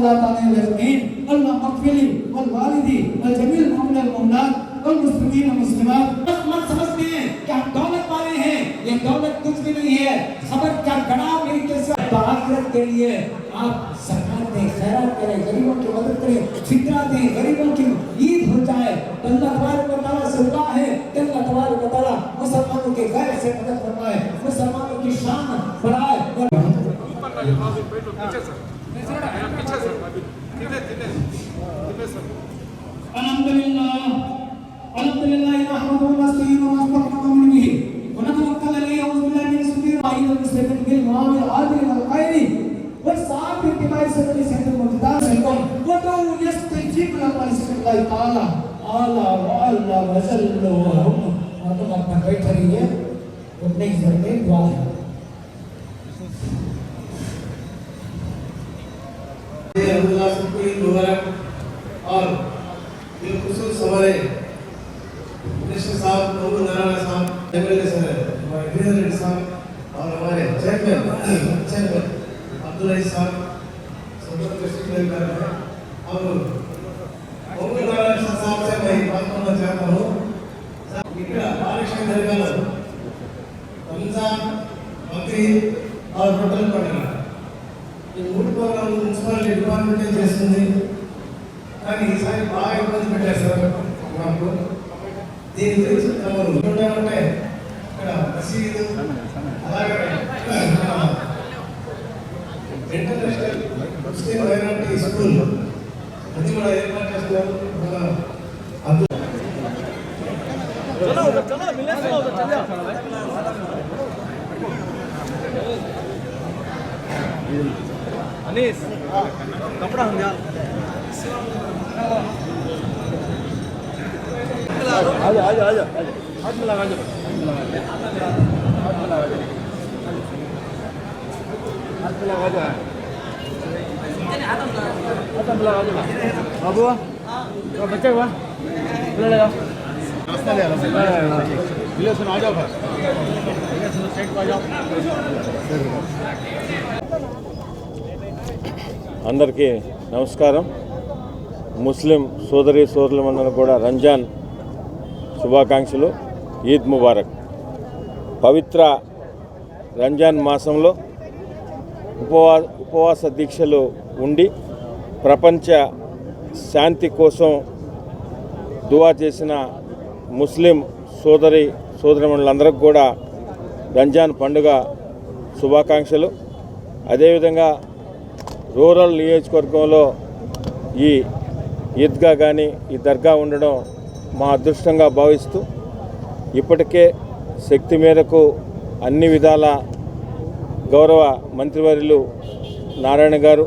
अल्लाह ताला रज़ीन अल्लाह मग़फ़िरी वल वालिदी वल जमील मोमिन मोमिनात वल मुस्लिमीन व मुस्लिमात। मत समझते हैं कि हम दौलत वाले हैं, ये दौलत कुछ भी नहीं है। खबर क्या गड़ा मेरी कैसे आखिरत के लिए आप सरकार दें, खैरात करें, गरीबों की मदद करें, फितरा दें, गरीबों की ईद हो जाए। अल्लाह तबारक व तआला से दुआ है कि अल्लाह तबारक व तआला मुसलमानों के गैर से मदद फरमाए, मुसलमानों की शान बढ़ाए। अल्हम्दुलिल्लाह अल्हम्दुलिल्लाह नहमदुहु व नस्तईनुहु व नस्तगफिरुहु बिही व नतवक्कल अलैहि व नऊज़ु बिल्लाहि मिन शुरूरि अंफुसिना बिल मुआमिल आदिल वल खैरि व साब इत्तिबाइ सन्नति सैयदुल मुर्तदा सल्लल्लाहु व दउ यस्तजीब लहुम बिस्मिल्लाहि ताला अला व अल्लाह व सल्लल्लाहु और तुम अपना बैठे रहिए, उठने की जरूरत नहीं, दुआ है। अल्लाह सबको ईद मुबारक। और बिलखुसूस हमारे मिनिस्टर साहब मोहम्मद नारायण साहब, एमएलए हमारे वीरेंद्र साहब और हमारे चेयरमैन अब्दुल अजीज साहब सब तशरीफ कर रहे हैं। और मोहम्मद नारायण साहब से मैं बात करना चाहता हूँ। ఇక్కడ బాలకృష్ణ దర్గాలో రంజాన్, బక్రీద్ और రొట్టెల పండుగ ఈ మూడు ప్రోగ్రాంలు మున్సిపాలిటీ డిపార్ట్మెంటే చేస్తుంది. కానీ ఈసారి బాగా ఇబ్బంది పెట్టారు సార్ మాకు. దీని గురించి తమరు ఉండాలంటే ఇక్కడ మసీదు అలాగే ఇంటర్నేషనల్ ముస్లిం మైనారిటీ స్కూల్ అది కూడా ఏర్పాటు చేస్తున్నారు. चलो मिले चल जा अनीस कपड़ा हम यार आजा आजा आजा हाथ में लगा दो, हाथ में लगा दो, हाथ में लगा दो, हाथ में लगा दो बाबू बच्चे हुआ लगा అందరికీ నమస్కారం. ముస్లిం సోదరి సోదరులందరూ కూడా రంజాన్ శుభాకాంక్షలు, ఈద్ ముబారక్. పవిత్ర రంజాన్ మాసంలో ఉపవాస దీక్షలు ఉండి ప్రపంచ శాంతి కోసం దువా చేసిన ముస్లిం సోదరిమణులందరికీ కూడా రంజాన్ పండుగ శుభాకాంక్షలు. అదేవిధంగా రూరల్ నియోజకవర్గంలో ఈ ఈద్గా కానీ ఈ దర్గా ఉండడం మా అదృష్టంగా భావిస్తూ ఇప్పటికే శక్తి మేరకు అన్ని విధాల గౌరవ మంత్రివర్యులు నారాయణ గారు,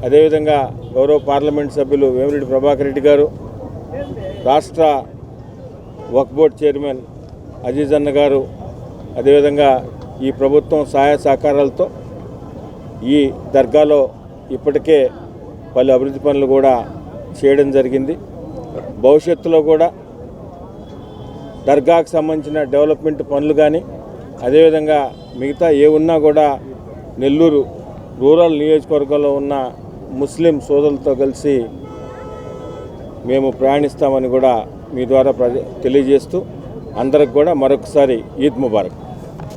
అదేవిధంగా గౌరవ పార్లమెంట్ సభ్యులు వేమిరెడ్డి ప్రభాకర్ రెడ్డి గారు, రాష్ట్ర వక్ఫ్ బోర్డ్ చైర్మన్ అజీజ్ అన్న గారు, అదేవిధంగా ఈ ప్రభుత్వం సహాయ సహకారాలతో ఈ దర్గాలో ఇప్పటికే పలు అభివృద్ధి పనులు కూడా చేయడం జరిగింది. భవిష్యత్తులో కూడా దర్గాకు సంబంధించిన డెవలప్మెంట్ పనులు కానీ అదేవిధంగా మిగతా ఏ ఉన్నా కూడా నెల్లూరు రూరల్ నియోజకవర్గంలో ఉన్న ముస్లిం సోదరులతో కలిసి మేము ప్రయాణిస్తామని కూడా మీ ద్వారా తెలియజేస్తూ అందరికి కూడా మరొకసారి ఈద్ ముబారక్.